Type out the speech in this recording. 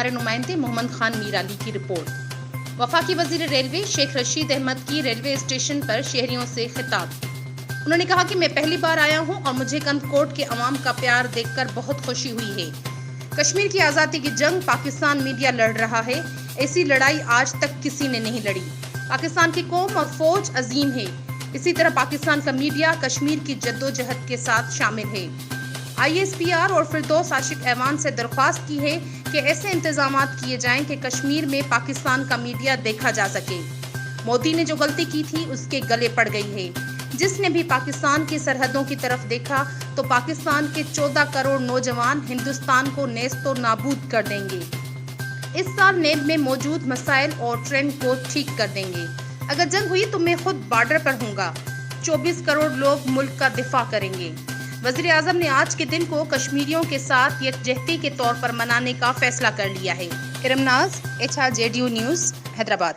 हमारे नुमाइंदे मोहम्मद खान मीर अली की रिपोर्ट। वफाकी वजीर रेलवे शेख रशीद अहमद की रेलवे स्टेशन पर शहरियों से खिताब। उन्होंने कहा कि मैं पहली बार आया हूं और मुझे कंदकोट के अवाम का प्यार देखकर बहुत खुशी हुई है। कश्मीर की आज़ादी की जंग पाकिस्तान मीडिया लड़ रहा है, ऐसी लड़ाई आज तक किसी ने नहीं लड़ी। पाकिस्तान की कौम और फौज अजीम है, इसी तरह पाकिस्तान का मीडिया कश्मीर की जद्दोजहद के साथ शामिल है। ISPR और फिरदौस आशिक ऐवान से दरख्वास्त की है कि ऐसे इंतजामात किए जाएं कि कश्मीर में पाकिस्तान का मीडिया देखा जा सके। मोदी ने जो गलती की थी उसके गले पड़ गई है। जिसने भी पाकिस्तान की सरहदों की तरफ देखा तो पाकिस्तान के 14 करोड़ नौजवान हिंदुस्तान को नेस्तो नाबूद कर देंगे। इस साल नेब में मौजूद मसाइल और ट्रेंड को ठीक कर देंगे। अगर जंग हुई तो मैं खुद बॉर्डर पर हूँगा। 24 करोड़ लोग मुल्क का दिफा करेंगे। वज़ीर आज़म ने आज के दिन को कश्मीरियों के साथ यकजहती के तौर पर मनाने का फैसला कर लिया है। इरम नाज, HRJDU न्यूज़, हैदराबाद।